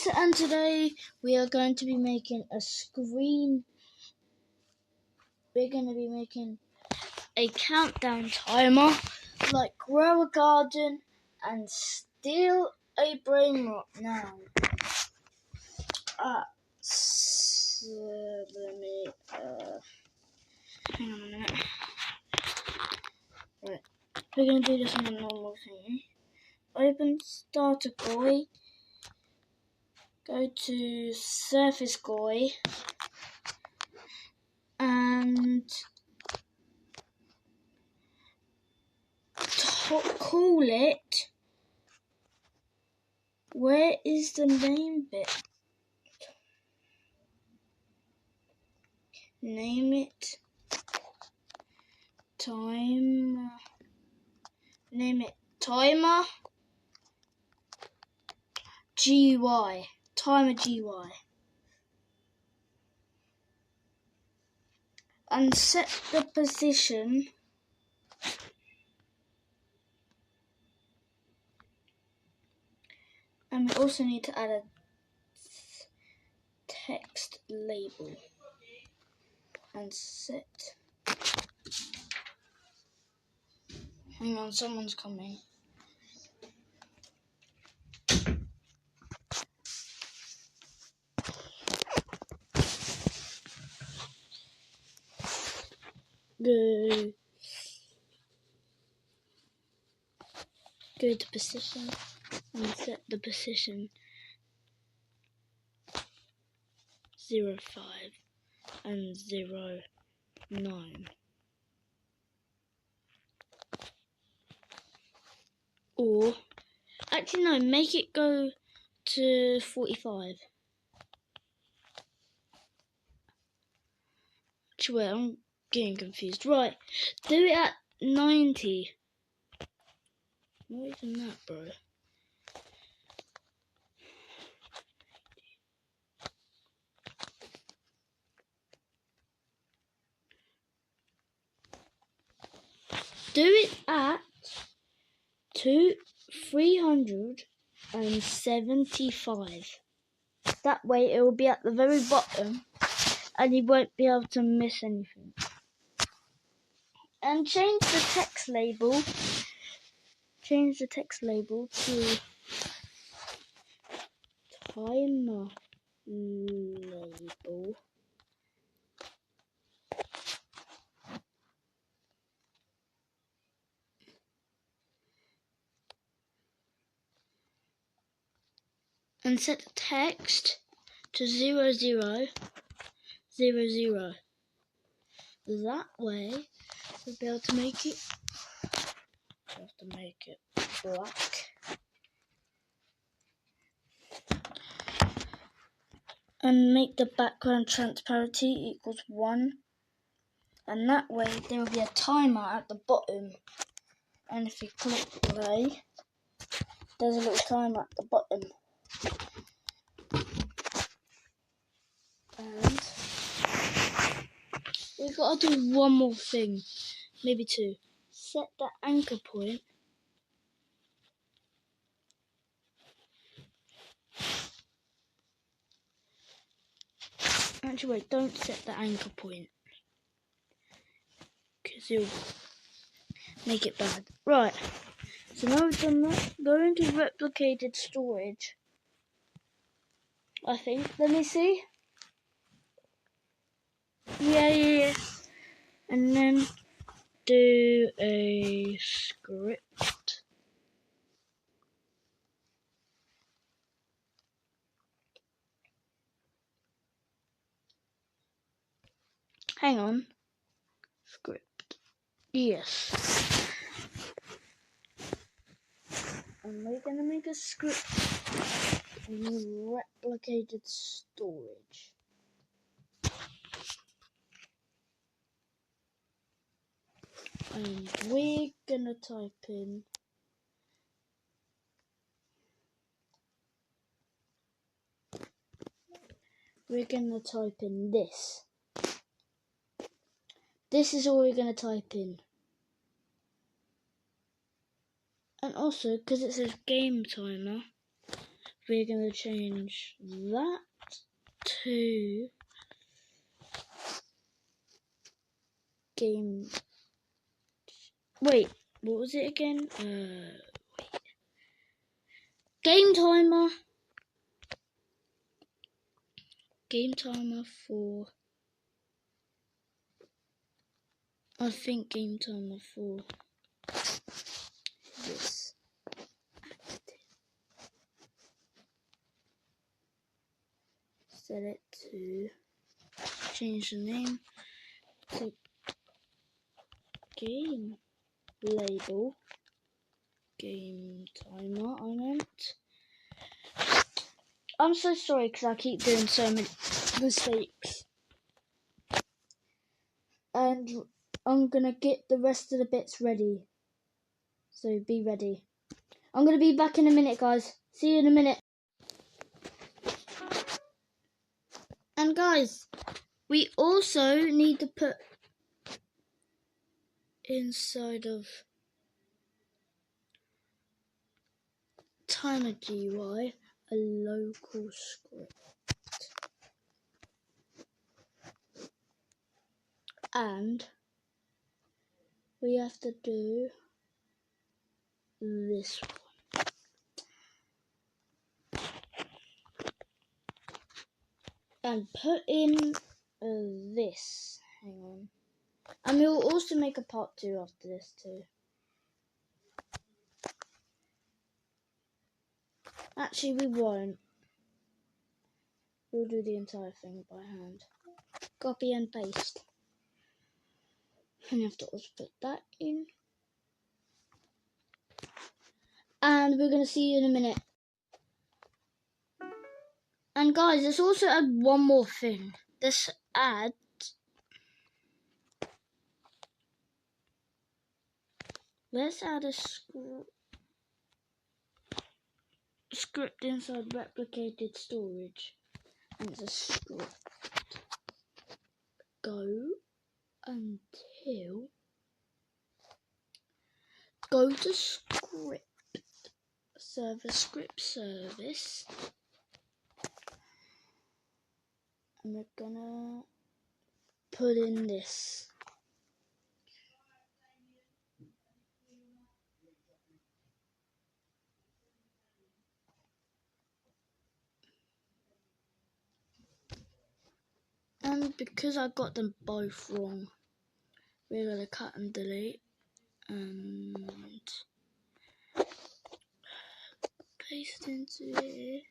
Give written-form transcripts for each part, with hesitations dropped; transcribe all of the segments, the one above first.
guys, and today we are going to be making a screen. We're going to be making a countdown timer, like grow a garden and steal a brain rot now. Hang on a minute. Right, we're going to do this on a normal thing. Open starter GUI. Go to surface GUI and call it. Where is the name bit? Name it timer. Name it timer GUI. Timer GUI. And set the position and we also need to add a text label and set. Hang on, someone's coming. Go to position and set the position 05 and 09. Or actually no, make it go to 45. Actually, I'm getting confused. Right, do it at 90. What is that, bro? Do it at 375. That way it will be at the very bottom and you won't be able to miss anything. And change the text label. Change the text label to timer label. And set the text to 0000. That way we'll be able to make it. We have to make it black. And make the background transparency equals 1. And that way there will be a timer at the bottom. And if you click play, there's a little timer at the bottom. And we've got to do one more thing, maybe two. Set the anchor point Actually, wait, don't set the anchor point, because you'll make it bad. Right, so now we've done that, go into replicated storage, I think. Let me see. Yeah. And then do a script. Hang on. Script. Yes. And we're going to make a script in replicated storage. And we're going to type in this. This is all we're going to type in. And also, because it says game timer, we're going to change that to game. Wait, what was it again? Game timer. Game timer for. I think game timer for this. Set it to change the name to game label. Game timer, I meant. I'm so sorry because I keep doing so many mistakes. And I'm gonna get the rest of the bits ready. So be ready. I'm gonna be back in a minute, guys. See you in a minute. And guys, we also need to put inside of timer GUI a local script. And we have to do this one. And put in this. Hang on. And we'll also make a part 2 after this too. Actually, we won't. We'll do the entire thing by hand. Copy and paste. And you have to also put that in. And we're going to see you in a minute. And guys, let's also add one more thing. Let's add a script inside replicated storage. And it's a script. Go to script service, and we're gonna put in this. And because I got them both wrong, we're gonna cut and delete and paste into here.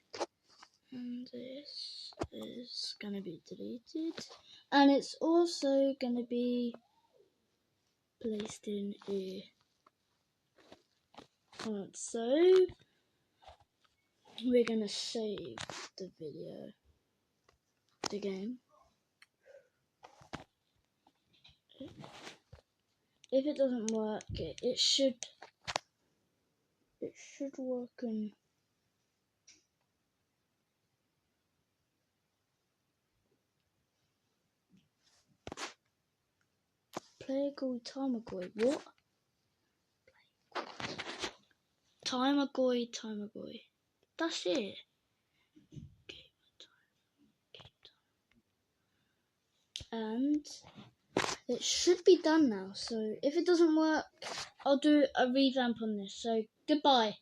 And this is gonna be deleted. And it's also gonna be placed in here. Alright, so we're gonna save the video, the game. If it doesn't work, it should work in Tamagoi. What? Tamagoi. That's it. And it should be done now. So if it doesn't work, I'll do a revamp on this. So goodbye.